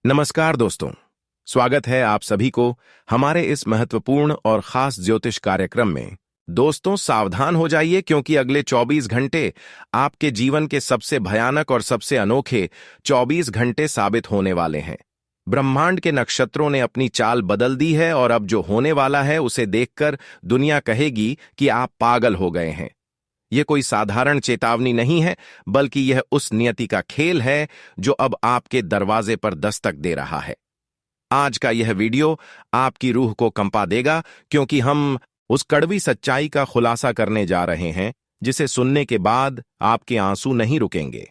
नमस्कार दोस्तों। स्वागत है आप सभी को हमारे इस महत्वपूर्ण और खास ज्योतिष कार्यक्रम में। दोस्तों सावधान हो जाइए क्योंकि अगले 24 घंटे आपके जीवन के सबसे भयानक और सबसे अनोखे 24 घंटे साबित होने वाले हैं। ब्रह्मांड के नक्षत्रों ने अपनी चाल बदल दी है और अब जो होने वाला है उसे देखकर दुनिया कहेगी कि आप पागल हो गए हैं। यह कोई साधारण चेतावनी नहीं है, बल्कि यह उस नियति का खेल है जो अब आपके दरवाजे पर दस्तक दे रहा है। आज का यह वीडियो आपकी रूह को कंपा देगा क्योंकि हम उस कड़वी सच्चाई का खुलासा करने जा रहे हैं जिसे सुनने के बाद आपके आंसू नहीं रुकेंगे।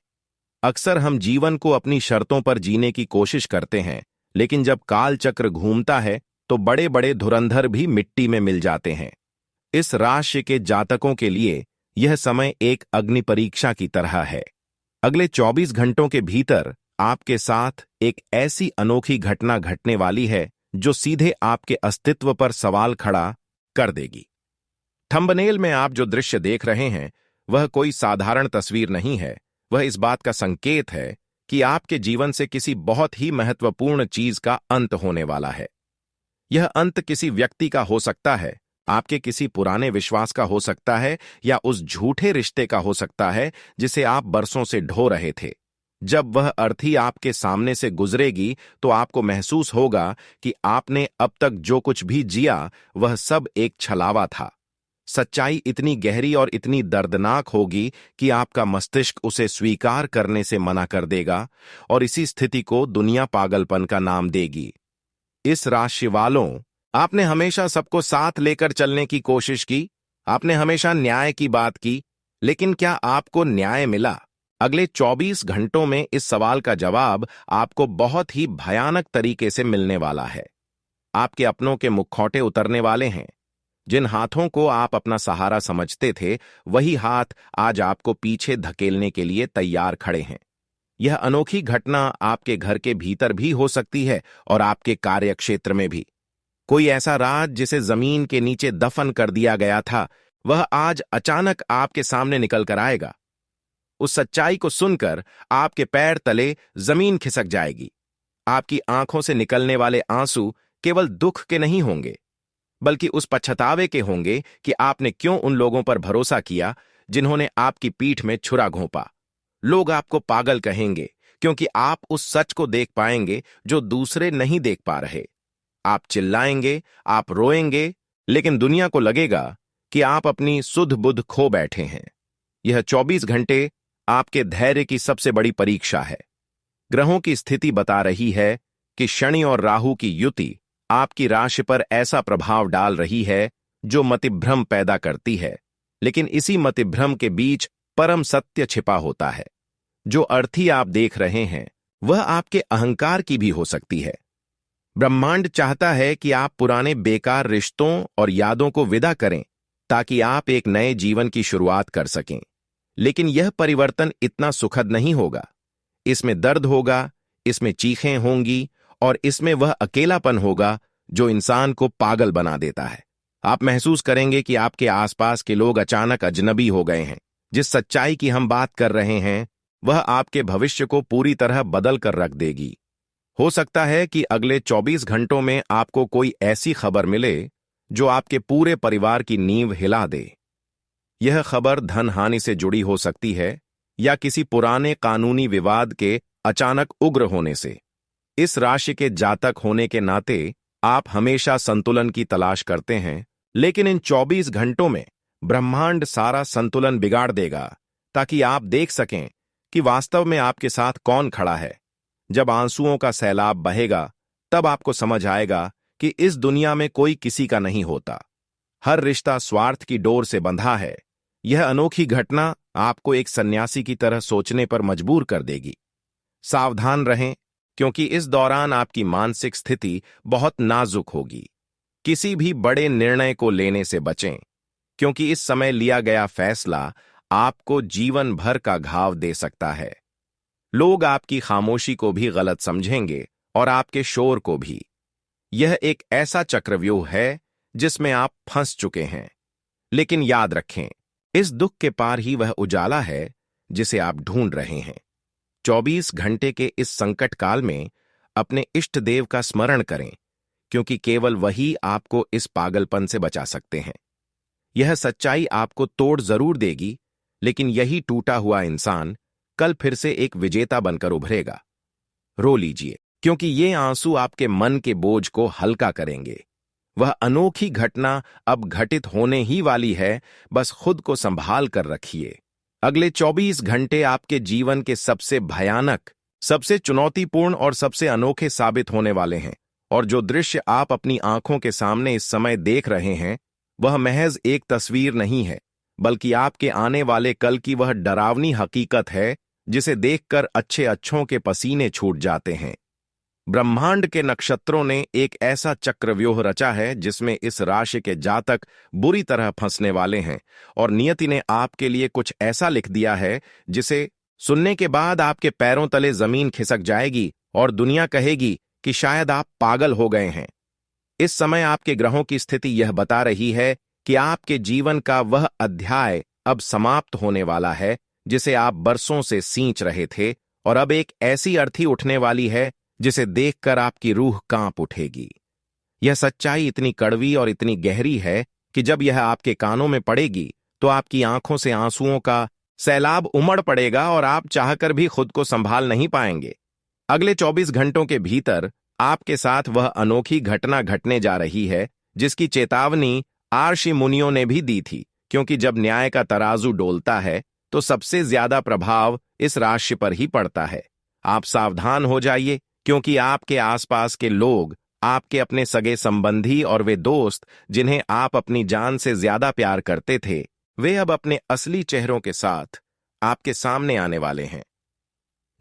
अक्सर हम जीवन को अपनी शर्तों पर जीने की कोशिश करते हैं, लेकिन जब काल चक्र घूमता है तो बड़े बड़े धुरंधर भी मिट्टी में मिल जाते हैं। इस राशि के जातकों के लिए यह समय एक अग्नि परीक्षा की तरह है। अगले 24 घंटों के भीतर आपके साथ एक ऐसी अनोखी घटना घटने वाली है जो सीधे आपके अस्तित्व पर सवाल खड़ा कर देगी। थंबनेल में आप जो दृश्य देख रहे हैं वह कोई साधारण तस्वीर नहीं है, वह इस बात का संकेत है कि आपके जीवन से किसी बहुत ही महत्वपूर्ण चीज का अंत होने वाला है। यह अंत किसी व्यक्ति का हो सकता है, आपके किसी पुराने विश्वास का हो सकता है, या उस झूठे रिश्ते का हो सकता है जिसे आप बरसों से ढो रहे थे। जब वह अर्थी आपके सामने से गुजरेगी तो आपको महसूस होगा कि आपने अब तक जो कुछ भी जिया वह सब एक छलावा था। सच्चाई इतनी गहरी और इतनी दर्दनाक होगी कि आपका मस्तिष्क उसे स्वीकार करने से मना कर देगा और इसी स्थिति को दुनिया पागलपन का नाम देगी। इस राशि वालों, आपने हमेशा सबको साथ लेकर चलने की कोशिश की, आपने हमेशा न्याय की बात की, लेकिन क्या आपको न्याय मिला? अगले 24 घंटों में इस सवाल का जवाब आपको बहुत ही भयानक तरीके से मिलने वाला है। आपके अपनों के मुखौटे उतरने वाले हैं। जिन हाथों को आप अपना सहारा समझते थे, वही हाथ आज आपको पीछे धकेलने के लिए तैयार खड़े हैं। यह अनोखी घटना आपके घर के भीतर भी हो सकती है और आपके कार्यक्षेत्र में भी। कोई ऐसा राज जिसे जमीन के नीचे दफन कर दिया गया था, वह आज अचानक आपके सामने निकल कर आएगा। उस सच्चाई को सुनकर आपके पैर तले जमीन खिसक जाएगी। आपकी आंखों से निकलने वाले आंसू केवल दुख के नहीं होंगे, बल्कि उस पछतावे के होंगे कि आपने क्यों उन लोगों पर भरोसा किया जिन्होंने आपकी पीठ में छुरा घोंपा। लोग आपको पागल कहेंगे क्योंकि आप उस सच को देख पाएंगे जो दूसरे नहीं देख पा रहे। आप चिल्लाएंगे, आप रोएंगे, लेकिन दुनिया को लगेगा कि आप अपनी सुध बुध खो बैठे हैं। यह 24 घंटे आपके धैर्य की सबसे बड़ी परीक्षा है। ग्रहों की स्थिति बता रही है कि शनि और राहु की युति आपकी राशि पर ऐसा प्रभाव डाल रही है जो मतिभ्रम पैदा करती है, लेकिन इसी मतिभ्रम के बीच परम सत्य छिपा होता है। जो अर्थी आप देख रहे हैं वह आपके अहंकार की भी हो सकती है। ब्रह्मांड चाहता है कि आप पुराने बेकार रिश्तों और यादों को विदा करें ताकि आप एक नए जीवन की शुरुआत कर सकें। लेकिन यह परिवर्तन इतना सुखद नहीं होगा। इसमें दर्द होगा, इसमें चीखें होंगी और इसमें वह अकेलापन होगा जो इंसान को पागल बना देता है। आप महसूस करेंगे कि आपके आसपास के लोग अचानक अजनबी हो गए हैं। जिस सच्चाई की हम बात कर रहे हैं वह आपके भविष्य को पूरी तरह बदल कर रख देगी। हो सकता है कि अगले 24 घंटों में आपको कोई ऐसी खबर मिले जो आपके पूरे परिवार की नींव हिला दे। यह खबर धन हानि से जुड़ी हो सकती है या किसी पुराने कानूनी विवाद के अचानक उग्र होने से। इस राशि के जातक होने के नाते आप हमेशा संतुलन की तलाश करते हैं, लेकिन इन 24 घंटों में ब्रह्मांड सारा संतुलन बिगाड़ देगा ताकि आप देख सकें कि वास्तव में आपके साथ कौन खड़ा है। जब आंसुओं का सैलाब बहेगा तब आपको समझ आएगा कि इस दुनिया में कोई किसी का नहीं होता। हर रिश्ता स्वार्थ की डोर से बंधा है। यह अनोखी घटना आपको एक सन्यासी की तरह सोचने पर मजबूर कर देगी। सावधान रहें क्योंकि इस दौरान आपकी मानसिक स्थिति बहुत नाजुक होगी। किसी भी बड़े निर्णय को लेने से बचें क्योंकि इस समय लिया गया फैसला आपको जीवन भर का घाव दे सकता है। लोग आपकी खामोशी को भी गलत समझेंगे और आपके शोर को भी। यह एक ऐसा चक्रव्यूह है जिसमें आप फंस चुके हैं, लेकिन याद रखें, इस दुख के पार ही वह उजाला है जिसे आप ढूंढ रहे हैं। 24 घंटे के इस संकट काल में अपने इष्ट देव का स्मरण करें, क्योंकि केवल वही आपको इस पागलपन से बचा सकते हैं। यह सच्चाई आपको तोड़ जरूर देगी, लेकिन यही टूटा हुआ इंसान कल फिर से एक विजेता बनकर उभरेगा। रो लीजिए, क्योंकि ये आंसू आपके मन के बोझ को हल्का करेंगे। वह अनोखी घटना अब घटित होने ही वाली है, बस खुद को संभाल कर रखिए। अगले 24 घंटे आपके जीवन के सबसे भयानक, सबसे चुनौतीपूर्ण और सबसे अनोखे साबित होने वाले हैं, और जो दृश्य आप अपनी आंखों के सामने इस समय देख रहे हैं, वह महज एक तस्वीर नहीं है, बल्कि आपके आने वाले कल की वह डरावनी हकीकत है जिसे देखकर अच्छे अच्छों के पसीने छूट जाते हैं। ब्रह्मांड के नक्षत्रों ने एक ऐसा चक्रव्यूह रचा है जिसमें इस राशि के जातक बुरी तरह फंसने वाले हैं, और नियति ने आपके लिए कुछ ऐसा लिख दिया है जिसे सुनने के बाद आपके पैरों तले जमीन खिसक जाएगी और दुनिया कहेगी कि शायद आप पागल हो गए हैं। इस समय आपके ग्रहों की स्थिति यह बता रही है कि आपके जीवन का वह अध्याय अब समाप्त होने वाला है जिसे आप बरसों से सींच रहे थे, और अब एक ऐसी अर्थी उठने वाली है जिसे देखकर आपकी रूह कांप उठेगी। यह सच्चाई इतनी कड़वी और इतनी गहरी है कि जब यह आपके कानों में पड़ेगी तो आपकी आंखों से आंसुओं का सैलाब उमड़ पड़ेगा और आप चाहकर भी खुद को संभाल नहीं पाएंगे। अगले 24 घंटों के भीतर आपके साथ वह अनोखी घटना घटने जा रही है जिसकी चेतावनी आर्षि मुनियों ने भी दी थी, क्योंकि जब न्याय का तराजू डोलता है तो सबसे ज्यादा प्रभाव इस राशि पर ही पड़ता है। आप सावधान हो जाइए, क्योंकि आपके आसपास के लोग, आपके अपने सगे संबंधी और वे दोस्त जिन्हें आप अपनी जान से ज्यादा प्यार करते थे, वे अब अपने असली चेहरों के साथ आपके सामने आने वाले हैं।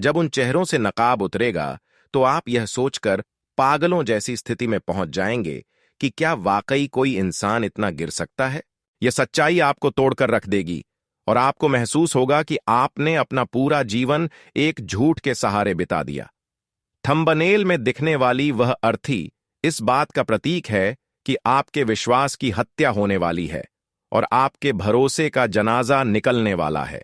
जब उन चेहरों से नकाब उतरेगा तो आप यह सोचकर पागलों जैसी स्थिति में पहुंच जाएंगे कि क्या वाकई कोई इंसान इतना गिर सकता है। यह सच्चाई आपको तोड़कर रख देगी और आपको महसूस होगा कि आपने अपना पूरा जीवन एक झूठ के सहारे बिता दिया। थंबनेल में दिखने वाली वह अर्थी इस बात का प्रतीक है कि आपके विश्वास की हत्या होने वाली है और आपके भरोसे का जनाजा निकलने वाला है।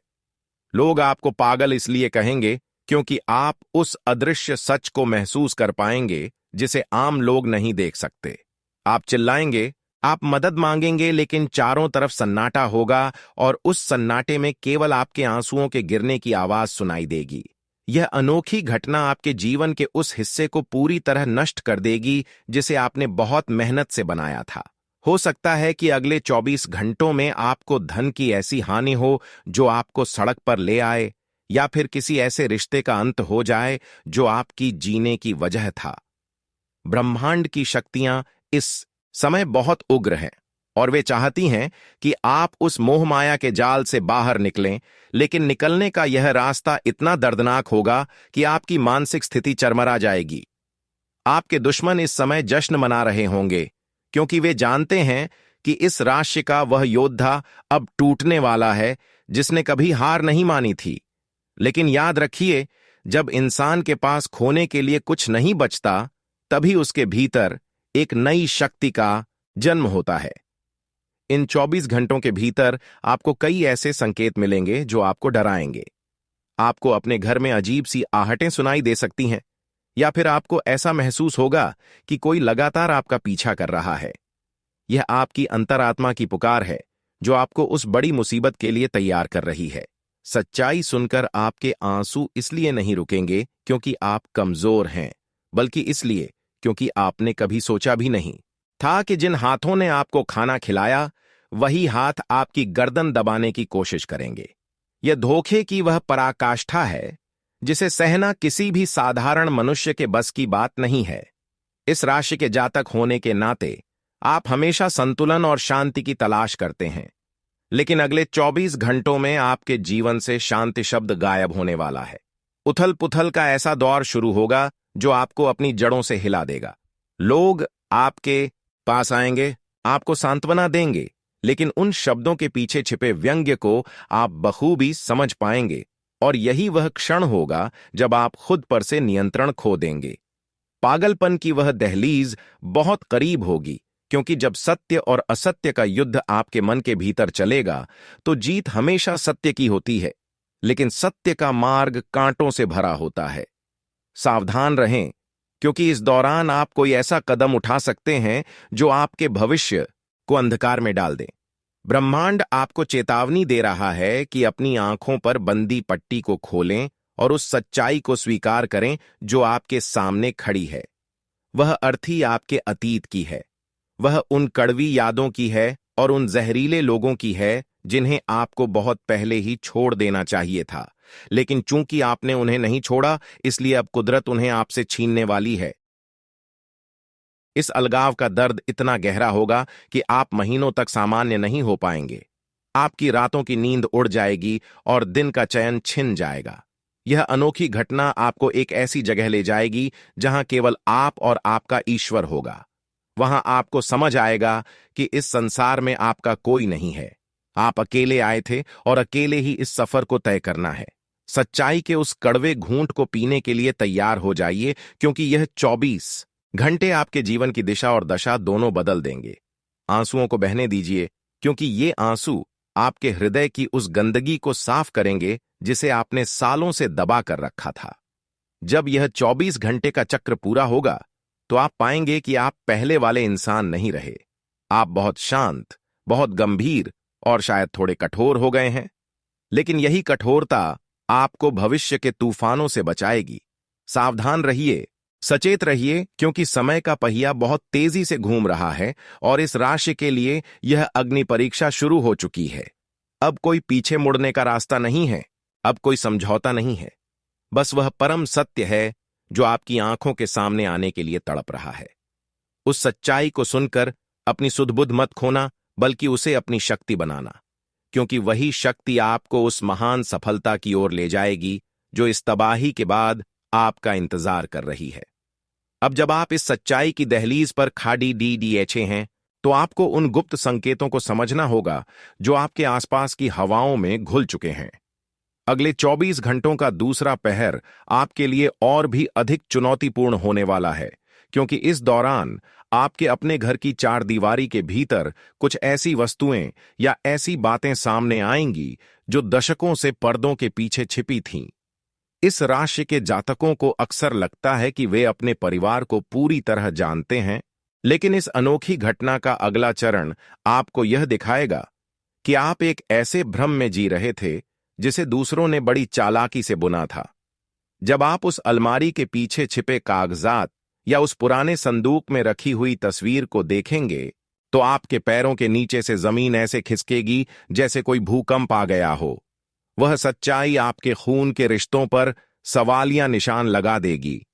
लोग आपको पागल इसलिए कहेंगे क्योंकि आप उस अदृश्य सच को महसूस कर पाएंगे जिसे आम लोग नहीं देख सकते। आप चिल्लाएंगे, आप मदद मांगेंगे, लेकिन चारों तरफ सन्नाटा होगा और उस सन्नाटे में केवल आपके आंसुओं के गिरने की आवाज सुनाई देगी। यह अनोखी घटना आपके जीवन के उस हिस्से को पूरी तरह नष्ट कर देगी जिसे आपने बहुत मेहनत से बनाया था। हो सकता है कि अगले 24 घंटों में आपको धन की ऐसी हानि हो जो आपको सड़क पर ले आए, या फिर किसी ऐसे रिश्ते का अंत हो जाए जो आपकी जीने की वजह था। ब्रह्मांड की शक्तियां इस समय बहुत उग्र हैं और वे चाहती हैं कि आप उस मोहमाया के जाल से बाहर निकलें, लेकिन निकलने का यह रास्ता इतना दर्दनाक होगा कि आपकी मानसिक स्थिति चरमरा जाएगी। आपके दुश्मन इस समय जश्न मना रहे होंगे, क्योंकि वे जानते हैं कि इस राशि का वह योद्धा अब टूटने वाला है जिसने कभी हार नहीं मानी थी। लेकिन याद रखिए, जब इंसान के पास खोने के लिए कुछ नहीं बचता, तभी उसके भीतर एक नई शक्ति का जन्म होता है। इन 24 घंटों के भीतर आपको कई ऐसे संकेत मिलेंगे जो आपको डराएंगे। आपको अपने घर में अजीब सी आहटें सुनाई दे सकती हैं, या फिर आपको ऐसा महसूस होगा कि कोई लगातार आपका पीछा कर रहा है। यह आपकी अंतरात्मा की पुकार है जो आपको उस बड़ी मुसीबत के लिए तैयार कर रही है। सच्चाई सुनकर आपके आंसू इसलिए नहीं रुकेंगे क्योंकि आप कमजोर हैं, बल्कि इसलिए क्योंकि आपने कभी सोचा भी नहीं था कि जिन हाथों ने आपको खाना खिलाया वही हाथ आपकी गर्दन दबाने की कोशिश करेंगे। यह धोखे की वह पराकाष्ठा है जिसे सहना किसी भी साधारण मनुष्य के बस की बात नहीं है। इस राशि के जातक होने के नाते आप हमेशा संतुलन और शांति की तलाश करते हैं, लेकिन अगले 24 घंटों में आपके जीवन से शांति शब्द गायब होने वाला है। उथल पुथल का ऐसा दौर शुरू होगा जो आपको अपनी जड़ों से हिला देगा। लोग आपके पास आएंगे, आपको सांत्वना देंगे, लेकिन उन शब्दों के पीछे छिपे व्यंग्य को आप बखूबी समझ पाएंगे, और यही वह क्षण होगा जब आप खुद पर से नियंत्रण खो देंगे। पागलपन की वह दहलीज बहुत करीब होगी, क्योंकि जब सत्य और असत्य का युद्ध आपके मन के भीतर चलेगा तो जीत हमेशा सत्य की होती है, लेकिन सत्य का मार्ग कांटों से भरा होता है। सावधान रहें, क्योंकि इस दौरान आप कोई ऐसा कदम उठा सकते हैं जो आपके भविष्य को अंधकार में डाल दे। ब्रह्मांड आपको चेतावनी दे रहा है कि अपनी आंखों पर बंदी पट्टी को खोलें और उस सच्चाई को स्वीकार करें जो आपके सामने खड़ी है। वह अर्थी आपके अतीत की है, वह उन कड़वी यादों की है और उन जहरीले लोगों की है जिन्हें आपको बहुत पहले ही छोड़ देना चाहिए था, लेकिन चूंकि आपने उन्हें नहीं छोड़ा, इसलिए अब कुदरत उन्हें आपसे छीनने वाली है। इस अलगाव का दर्द इतना गहरा होगा कि आप महीनों तक सामान्य नहीं हो पाएंगे। आपकी रातों की नींद उड़ जाएगी और दिन का चयन छिन जाएगा। यह अनोखी घटना आपको एक ऐसी जगह ले जाएगी जहां केवल आप और आपका ईश्वर होगा। वहां आपको समझ आएगा कि इस संसार में आपका कोई नहीं है। आप अकेले आए थे और अकेले ही इस सफर को तय करना है। सच्चाई के उस कड़वे घूंट को पीने के लिए तैयार हो जाइए, क्योंकि यह 24 घंटे आपके जीवन की दिशा और दशा दोनों बदल देंगे। आंसुओं को बहने दीजिए, क्योंकि ये आंसू आपके हृदय की उस गंदगी को साफ करेंगे जिसे आपने सालों से दबा कर रखा था। जब यह 24 घंटे का चक्र पूरा होगा, तो आप पाएंगे कि आप पहले वाले इंसान नहीं रहे। आप बहुत शांत, बहुत गंभीर और शायद थोड़े कठोर हो गए हैं। लेकिन यही कठोरता आपको भविष्य के तूफानों से बचाएगी। सावधान रहिए, सचेत रहिए, क्योंकि समय का पहिया बहुत तेजी से घूम रहा है और इस राशि के लिए यह अग्नि परीक्षा शुरू हो चुकी है। अब कोई पीछे मुड़ने का रास्ता नहीं है, अब कोई समझौता नहीं है। बस वह परम सत्य है जो आपकी आंखों के सामने आने के लिए तड़प रहा है। उस सच्चाई को सुनकर अपनी सुध-बुध मत खोना, बल्कि उसे अपनी शक्ति बनाना, क्योंकि वही शक्ति आपको उस महान सफलता की ओर ले जाएगी जो इस तबाही के बाद आपका इंतजार कर रही है। अब जब आप इस सच्चाई की दहलीज पर खाड़ी डीडीएचे हैं, तो आपको उन गुप्त संकेतों को समझना होगा जो आपके आसपास की हवाओं में घुल चुके हैं। अगले 24 घंटों का दूसरा पहर आपके लिए और भी अधिक चुनौतीपूर्ण होने वाला है, क्योंकि इस दौरान आपके अपने घर की चार दीवारी के भीतर कुछ ऐसी वस्तुएं या ऐसी बातें सामने आएंगी जो दशकों से पर्दों के पीछे छिपी थीं। इस राशि के जातकों को अक्सर लगता है कि वे अपने परिवार को पूरी तरह जानते हैं, लेकिन इस अनोखी घटना का अगला चरण आपको यह दिखाएगा कि आप एक ऐसे भ्रम में जी रहे थे जिसे दूसरों ने बड़ी चालाकी से बुना था। जब आप उस अलमारी के पीछे छिपे कागजात या उस पुराने संदूक में रखी हुई तस्वीर को देखेंगे, तो आपके पैरों के नीचे से जमीन ऐसे खिसकेगी जैसे कोई भूकंप आ गया हो। वह सच्चाई आपके खून के रिश्तों पर सवालिया निशान लगा देगी।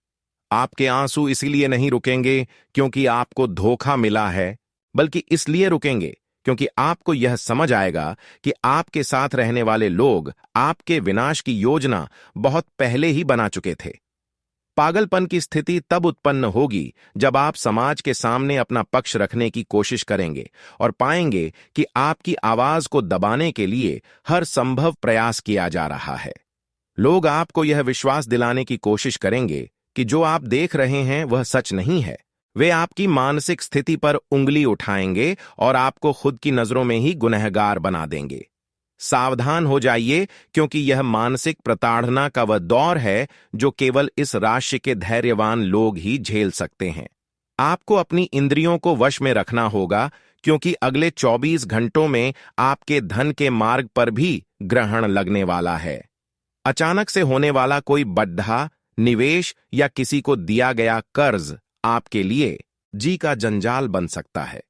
आपके आंसू इसीलिए नहीं रुकेंगे क्योंकि आपको धोखा मिला है, बल्कि इसलिए रुकेंगे क्योंकि आपको यह समझ आएगा कि आपके साथ रहने वाले लोग आपके विनाश की योजना बहुत पहले ही बना चुके थे। पागलपन की स्थिति तब उत्पन्न होगी जब आप समाज के सामने अपना पक्ष रखने की कोशिश करेंगे और पाएंगे कि आपकी आवाज को दबाने के लिए हर संभव प्रयास किया जा रहा है। लोग आपको यह विश्वास दिलाने की कोशिश करेंगे कि जो आप देख रहे हैं वह सच नहीं है। वे आपकी मानसिक स्थिति पर उंगली उठाएंगे और आपको खुद की नजरों में ही गुनहगार बना देंगे। सावधान हो जाइए, क्योंकि यह मानसिक प्रताड़ना का वह दौर है जो केवल इस राशि के धैर्यवान लोग ही झेल सकते हैं। आपको अपनी इंद्रियों को वश में रखना होगा, क्योंकि अगले 24 घंटों में आपके धन के मार्ग पर भी ग्रहण लगने वाला है। अचानक से होने वाला कोई बड्ढा निवेश या किसी को दिया गया कर्ज आपके लिए जी का जंजाल बन सकता है।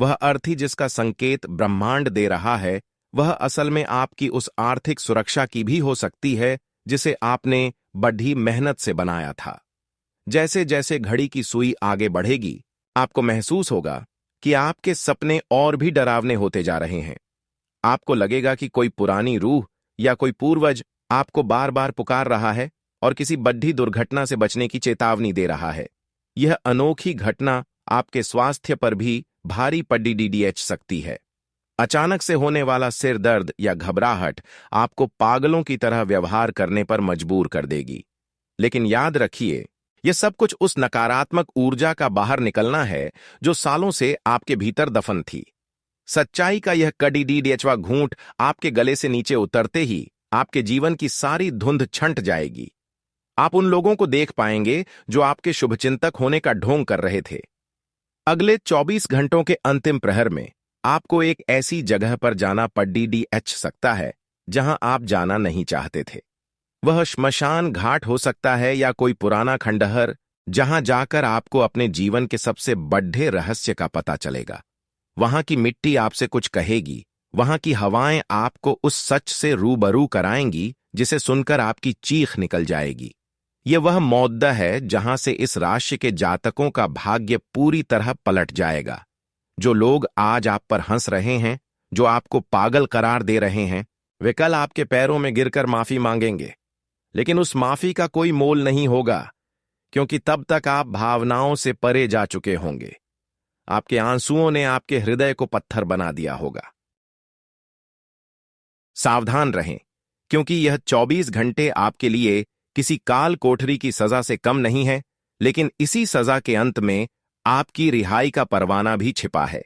वह अर्थी जिसका संकेत ब्रह्मांड दे रहा है, वह असल में आपकी उस आर्थिक सुरक्षा की भी हो सकती है जिसे आपने बड़ी मेहनत से बनाया था। जैसे जैसे घड़ी की सुई आगे बढ़ेगी, आपको महसूस होगा कि आपके सपने और भी डरावने होते जा रहे हैं। आपको लगेगा कि कोई पुरानी रूह या कोई पूर्वज आपको बार बार पुकार रहा है और किसी बड़ी दुर्घटना से बचने की चेतावनी दे रहा है। यह अनोखी घटना आपके स्वास्थ्य पर भी भारी पड़ी डीडीएच सकती है। अचानक से होने वाला सिर दर्द या घबराहट आपको पागलों की तरह व्यवहार करने पर मजबूर कर देगी। लेकिन याद रखिए, यह सब कुछ उस नकारात्मक ऊर्जा का बाहर निकलना है जो सालों से आपके भीतर दफन थी। सच्चाई का यह कड़ी डीडीएचवा घूंट आपके गले से नीचे उतरते ही आपके जीवन की सारी धुंध छंट जाएगी। आप उन लोगों को देख पाएंगे जो आपके शुभचिंतक होने का ढोंग कर रहे थे। अगले 24 घंटों के अंतिम प्रहर में आपको एक ऐसी जगह पर जाना पड़ीडीएच सकता है जहां आप जाना नहीं चाहते थे। वह श्मशान घाट हो सकता है या कोई पुराना खंडहर जहां जाकर आपको अपने जीवन के सबसे बड़े रहस्य का पता चलेगा। वहां की मिट्टी आपसे कुछ कहेगी, वहां की हवाएं आपको उस सच से रूबरू कराएंगी जिसे सुनकर आपकी चीख निकल जाएगी। यह वह मौद्दा है जहां से इस राशि के जातकों का भाग्य पूरी तरह पलट जाएगा। जो लोग आज आप पर हंस रहे हैं, जो आपको पागल करार दे रहे हैं, वे कल आपके पैरों में गिरकर माफी मांगेंगे। लेकिन उस माफी का कोई मोल नहीं होगा, क्योंकि तब तक आप भावनाओं से परे जा चुके होंगे। आपके आंसुओं ने आपके हृदय को पत्थर बना दिया होगा। सावधान रहें, क्योंकि यह 24 घंटे आपके लिए किसी काल कोठरी की सजा से कम नहीं है, लेकिन इसी सजा के अंत में आपकी रिहाई का परवाना भी छिपा है।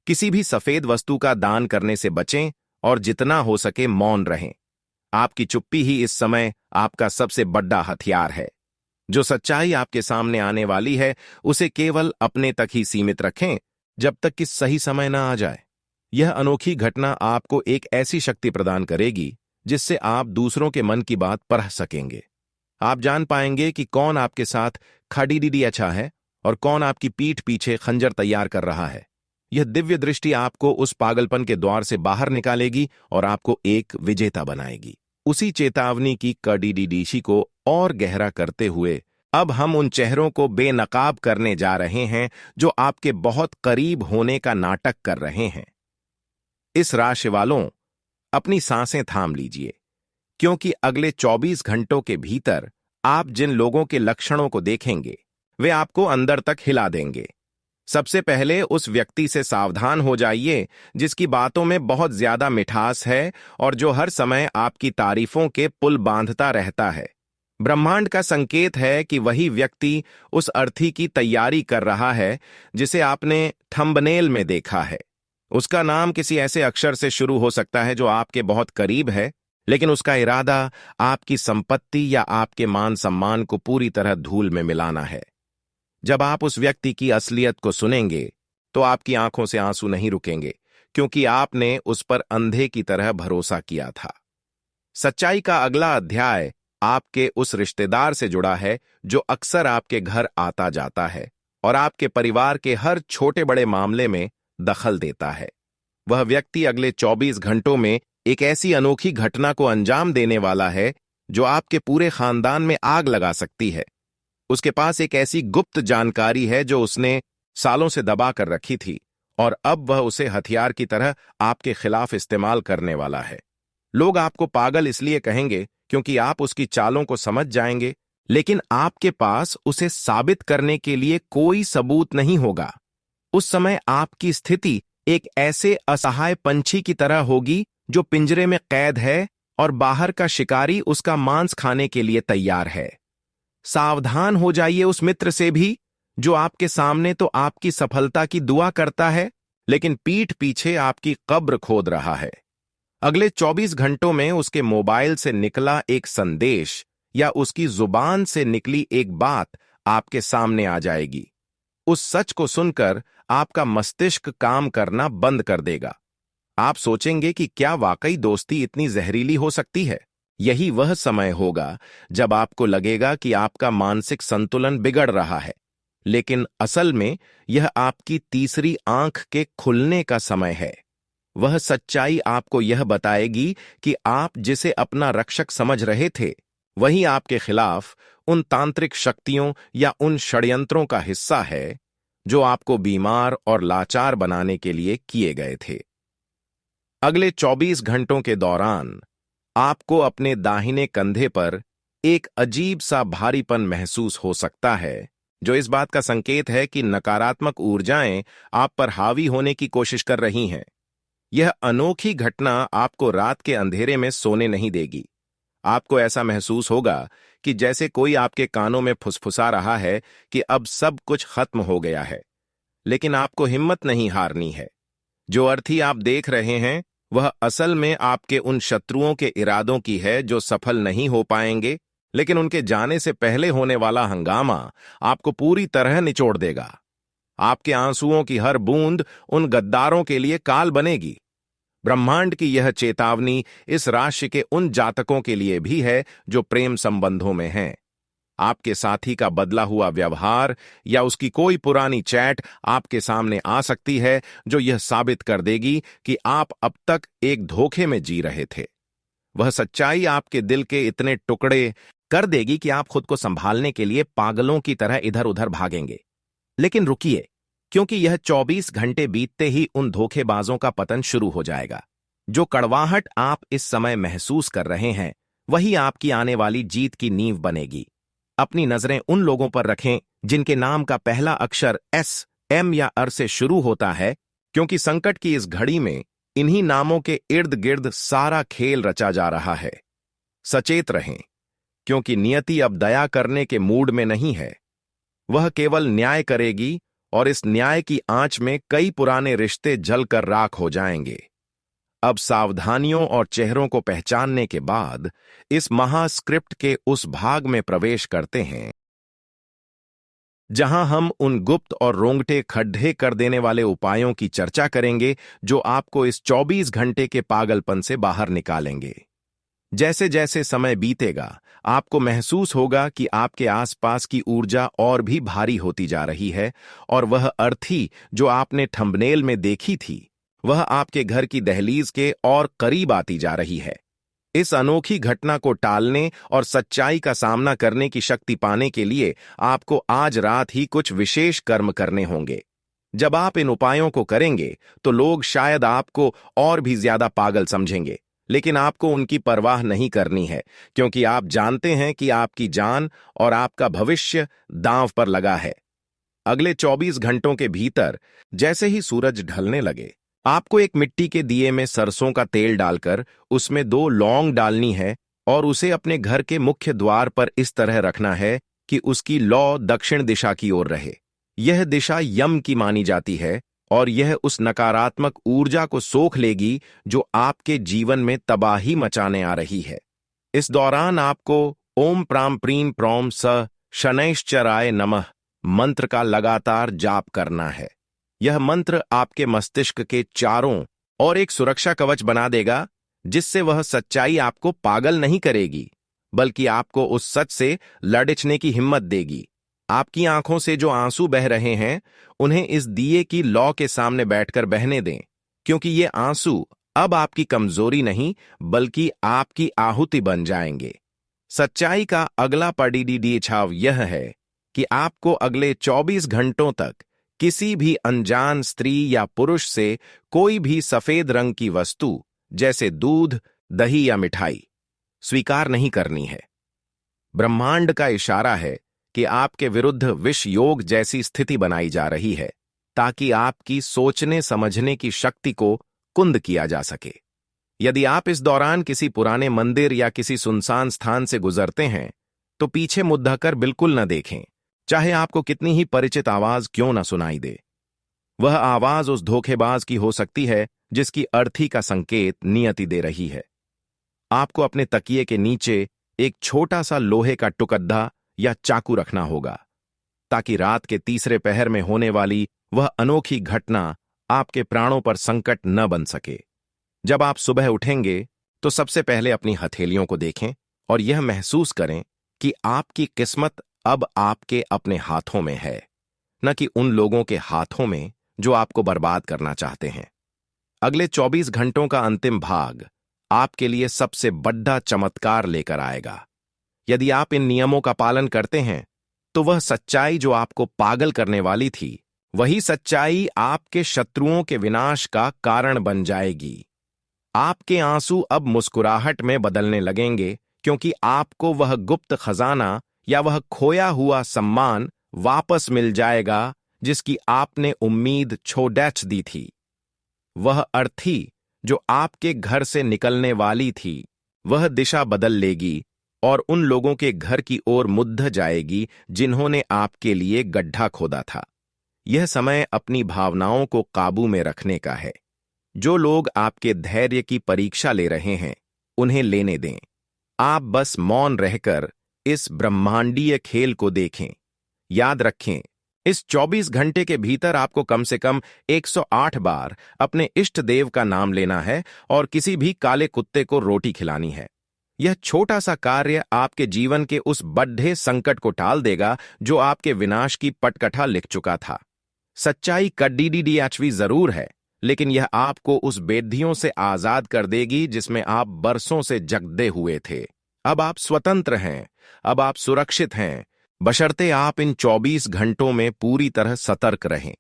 किसी भी सफेद वस्तु का दान करने से बचें और जितना हो सके मौन रहें। आपकी चुप्पी ही इस समय आपका सबसे बड़ा हथियार है। जो सच्चाई आपके सामने आने वाली है, उसे केवल अपने तक ही सीमित रखें जब तक कि सही समय न आ जाए। यह अनोखी घटना आपको एक ऐसी शक्ति प्रदान करेगी जिससे आप दूसरों के मन की बात पढ़ सकेंगे। आप जान पाएंगे कि कौन आपके साथ खड़ीडीडी अच्छा है और कौन आपकी पीठ पीछे खंजर तैयार कर रहा है। यह दिव्य दृष्टि आपको उस पागलपन के द्वार से बाहर निकालेगी और आपको एक विजेता बनाएगी। उसी चेतावनी की कड़ीडीडीशी को और गहरा करते हुए अब हम उन चेहरों को बेनकाब करने जा रहे हैं जो आपके बहुत करीब होने का नाटक कर रहे हैं। इस राशि वालों, अपनी सांसें थाम लीजिए, क्योंकि अगले 24 घंटों के भीतर आप जिन लोगों के लक्षणों को देखेंगे वे आपको अंदर तक हिला देंगे। सबसे पहले उस व्यक्ति से सावधान हो जाइए जिसकी बातों में बहुत ज्यादा मिठास है और जो हर समय आपकी तारीफों के पुल बांधता रहता है। ब्रह्मांड का संकेत है कि वही व्यक्ति उस अर्थी की तैयारी कर रहा है जिसे आपने थंबनेल में देखा है। उसका नाम किसी ऐसे अक्षर से शुरू हो सकता है जो आपके बहुत करीब है, लेकिन उसका इरादा आपकी संपत्ति या आपके मान सम्मान को पूरी तरह धूल में मिलाना है। जब आप उस व्यक्ति की असलियत को सुनेंगे तो आपकी आंखों से आंसू नहीं रुकेंगे, क्योंकि आपने उस पर अंधे की तरह भरोसा किया था। सच्चाई का अगला अध्याय आपके उस रिश्तेदार से जुड़ा है जो अक्सर आपके घर आता जाता है और आपके परिवार के हर छोटे बड़े मामले में दखल देता है। वह व्यक्ति अगले 24 घंटों में एक ऐसी अनोखी घटना को अंजाम देने वाला है जो आपके पूरे खानदान में आग लगा सकती है। उसके पास एक ऐसी गुप्त जानकारी है जो उसने सालों से दबा कर रखी थी और अब वह उसे हथियार की तरह आपके खिलाफ इस्तेमाल करने वाला है। लोग आपको पागल इसलिए कहेंगे क्योंकि आप उसकी चालों को समझ जाएंगे, लेकिन आपके पास उसे साबित करने के लिए कोई सबूत नहीं होगा। उस समय आपकी स्थिति एक ऐसे असहाय पंछी की तरह होगी जो पिंजरे में कैद है और बाहर का शिकारी उसका मांस खाने के लिए तैयार है। सावधान हो जाइए उस मित्र से भी जो आपके सामने तो आपकी सफलता की दुआ करता है, लेकिन पीठ पीछे आपकी कब्र खोद रहा है। अगले 24 घंटों में उसके मोबाइल से निकला एक संदेश या उसकी जुबान से निकली एक बात आपके सामने आ जाएगी। उस सच को सुनकर आपका मस्तिष्क काम करना बंद कर देगा। आप सोचेंगे कि क्या वाकई दोस्ती इतनी जहरीली हो सकती है। यही वह समय होगा जब आपको लगेगा कि आपका मानसिक संतुलन बिगड़ रहा है, लेकिन असल में यह आपकी तीसरी आंख के खुलने का समय है। वह सच्चाई आपको यह बताएगी कि आप जिसे अपना रक्षक समझ रहे थे वही आपके खिलाफ उन तांत्रिक शक्तियों या उन षड्यंत्रों का हिस्सा है जो आपको बीमार और लाचार बनाने के लिए किए गए थे। अगले 24 घंटों के दौरान आपको अपने दाहिने कंधे पर एक अजीब सा भारीपन महसूस हो सकता है, जो इस बात का संकेत है कि नकारात्मक ऊर्जाएं आप पर हावी होने की कोशिश कर रही हैं। यह अनोखी घटना आपको रात के अंधेरे में सोने नहीं देगी। आपको ऐसा महसूस होगा कि जैसे कोई आपके कानों में फुसफुसा रहा है कि अब सब कुछ खत्म हो गया है, लेकिन आपको हिम्मत नहीं हारनी है। जो अर्थी आप देख रहे हैं वह असल में आपके उन शत्रुओं के इरादों की है जो सफल नहीं हो पाएंगे, लेकिन उनके जाने से पहले होने वाला हंगामा आपको पूरी तरह निचोड़ देगा। आपके आंसुओं की हर बूंद उन गद्दारों के लिए काल बनेगी। ब्रह्मांड की यह चेतावनी इस राशि के उन जातकों के लिए भी है जो प्रेम संबंधों में हैं। आपके साथी का बदला हुआ व्यवहार या उसकी कोई पुरानी चैट आपके सामने आ सकती है जो यह साबित कर देगी कि आप अब तक एक धोखे में जी रहे थे। वह सच्चाई आपके दिल के इतने टुकड़े कर देगी कि आप खुद को संभालने के लिए पागलों की तरह इधर उधर भागेंगे। लेकिन रुकिए, क्योंकि यह 24 घंटे बीतते ही उन धोखेबाजों का पतन शुरू हो जाएगा। जो कड़वाहट आप इस समय महसूस कर रहे हैं वही आपकी आने वाली जीत की नींव बनेगी। अपनी नजरें उन लोगों पर रखें जिनके नाम का पहला अक्षर एस, एम या अर से शुरू होता है, क्योंकि संकट की इस घड़ी में इन्हीं नामों के इर्द गिर्द सारा खेल रचा जा रहा है। सचेत रहें, क्योंकि नियति अब दया करने के मूड में नहीं है। वह केवल न्याय करेगी और इस न्याय की आंच में कई पुराने रिश्ते जलकर राख हो जाएंगे। अब सावधानियों और चेहरों को पहचानने के बाद इस महास्क्रिप्ट के उस भाग में प्रवेश करते हैं जहां हम उन गुप्त और रोंगटे खड्डे कर देने वाले उपायों की चर्चा करेंगे जो आपको इस 24 घंटे के पागलपन से बाहर निकालेंगे। जैसे जैसे समय बीतेगा आपको महसूस होगा कि आपके आसपास की ऊर्जा और भी भारी होती जा रही है और वह अर्थी जो आपने थंबनेल में देखी थी वह आपके घर की दहलीज के और करीब आती जा रही है। इस अनोखी घटना को टालने और सच्चाई का सामना करने की शक्ति पाने के लिए आपको आज रात ही कुछ विशेष कर्म करने होंगे। जब आप इन उपायों को करेंगे तो लोग शायद आपको और भी ज्यादा पागल समझेंगे, लेकिन आपको उनकी परवाह नहीं करनी है, क्योंकि आप जानते हैं कि आपकी जान और आपका भविष्य दांव पर लगा है। अगले 24 घंटों के भीतर जैसे ही सूरज ढलने लगे आपको एक मिट्टी के दिए में सरसों का तेल डालकर उसमें 2 लौंग डालनी है और उसे अपने घर के मुख्य द्वार पर इस तरह रखना है कि उसकी लौ दक्षिण दिशा की ओर रहे। यह दिशा यम की मानी जाती है और यह उस नकारात्मक ऊर्जा को सोख लेगी जो आपके जीवन में तबाही मचाने आ रही है। इस दौरान आपको ओम प्राम प्रीम प्रौम स शनैश्चराय नमः मंत्र का लगातार जाप करना है। यह मंत्र आपके मस्तिष्क के चारों और एक सुरक्षा कवच बना देगा, जिससे वह सच्चाई आपको पागल नहीं करेगी, बल्कि आपको उस सच से लड़ने की हिम्मत देगी। आपकी आंखों से जो आंसू बह रहे हैं उन्हें इस दिए की लौ के सामने बैठकर बहने दें, क्योंकि ये आंसू अब आपकी कमजोरी नहीं बल्कि आपकी आहुति बन जाएंगे। सच्चाई का अगला पड़ीडी छाव यह है कि आपको अगले 24 घंटों तक किसी भी अनजान स्त्री या पुरुष से कोई भी सफेद रंग की वस्तु जैसे दूध, दही या मिठाई स्वीकार नहीं करनी है। ब्रह्मांड का इशारा है कि आपके विरुद्ध विष योग जैसी स्थिति बनाई जा रही है, ताकि आपकी सोचने समझने की शक्ति को कुंद किया जा सके। यदि आप इस दौरान किसी पुराने मंदिर या किसी सुनसान स्थान से गुजरते हैं तो पीछे मुद्दा कर बिल्कुल न देखें, चाहे आपको कितनी ही परिचित आवाज क्यों न सुनाई दे। वह आवाज उस धोखेबाज की हो सकती है जिसकी अर्थी का संकेत नियति दे रही है। आपको अपने तकिए के नीचे एक छोटा सा लोहे का टुकड़ा या चाकू रखना होगा, ताकि रात के तीसरे पहर में होने वाली वह अनोखी घटना आपके प्राणों पर संकट न बन सके। जब आप सुबह उठेंगे तो सबसे पहले अपनी हथेलियों को देखें और यह महसूस करें कि आपकी किस्मत अब आपके अपने हाथों में है, न कि उन लोगों के हाथों में जो आपको बर्बाद करना चाहते हैं। अगले 24 घंटों का अंतिम भाग आपके लिए सबसे बड़ा चमत्कार लेकर आएगा। यदि आप इन नियमों का पालन करते हैं तो वह सच्चाई जो आपको पागल करने वाली थी, वही सच्चाई आपके शत्रुओं के विनाश का कारण बन जाएगी। आपके आंसू अब मुस्कुराहट में बदलने लगेंगे, क्योंकि आपको वह गुप्त खजाना या वह खोया हुआ सम्मान वापस मिल जाएगा जिसकी आपने उम्मीद छोड़ दी थी। वह अर्थी जो आपके घर से निकलने वाली थी वह दिशा बदल लेगी और उन लोगों के घर की ओर मुद्द जाएगी जिन्होंने आपके लिए गड्ढा खोदा था। यह समय अपनी भावनाओं को काबू में रखने का है। जो लोग आपके धैर्य की परीक्षा ले रहे हैं उन्हें लेने दें। आप बस मौन रहकर इस ब्रह्मांडीय खेल को देखें। याद रखें, इस 24 घंटे के भीतर आपको कम से कम 108 बार अपने इष्ट देव का नाम लेना है और किसी भी काले कुत्ते को रोटी खिलानी है। यह छोटा सा कार्य आपके जीवन के उस बड्ढे संकट को टाल देगा जो आपके विनाश की पटकथा लिख चुका था। सच्चाई कड़ीडीडीएचवी जरूर है, लेकिन यह आपको उस बेधियों से आजाद कर देगी जिसमें आप बरसों से जकड़े हुए थे। अब आप स्वतंत्र हैं, अब आप सुरक्षित हैं, बशर्ते आप इन 24 घंटों में पूरी तरह सतर्क रहें।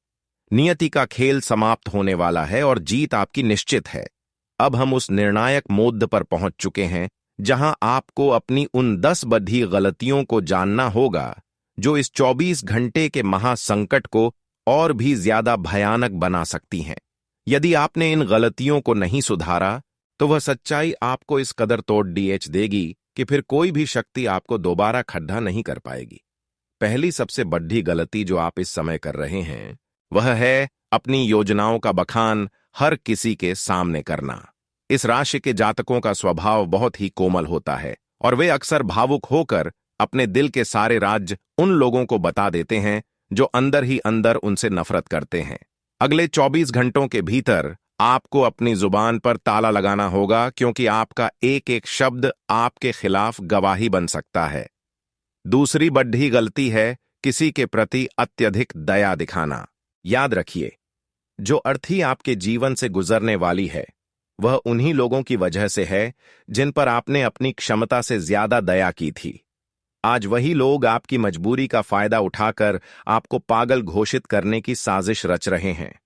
नियति का खेल समाप्त होने वाला है और जीत आपकी निश्चित है। अब हम उस निर्णायक मोड़ पर पहुंच चुके हैं जहां आपको अपनी उन 10 बड़ी गलतियों को जानना होगा जो इस 24 घंटे के महासंकट को और भी ज्यादा भयानक बना सकती हैं। यदि आपने इन गलतियों को नहीं सुधारा तो वह सच्चाई आपको इस कदर तोड़ डीएच देगी कि फिर कोई भी शक्ति आपको दोबारा खड्डा नहीं कर पाएगी। पहली सबसे बड़ी गलती जो आप इस समय कर रहे हैं वह है अपनी योजनाओं का बखान हर किसी के सामने करना। इस राशि के जातकों का स्वभाव बहुत ही कोमल होता है और वे अक्सर भावुक होकर अपने दिल के सारे राज उन लोगों को बता देते हैं जो अंदर ही अंदर उनसे नफरत करते हैं। अगले 24 घंटों के भीतर आपको अपनी जुबान पर ताला लगाना होगा, क्योंकि आपका एक एक शब्द आपके खिलाफ गवाही बन सकता है। दूसरी बड़ी गलती है किसी के प्रति अत्यधिक दया दिखाना। याद रखिए, जो अर्थी आपके जीवन से गुजरने वाली है वह उन्हीं लोगों की वजह से है जिन पर आपने अपनी क्षमता से ज्यादा दया की थी। आज वही लोग आपकी मजबूरी का फायदा उठाकर आपको पागल घोषित करने की साजिश रच रहे हैं।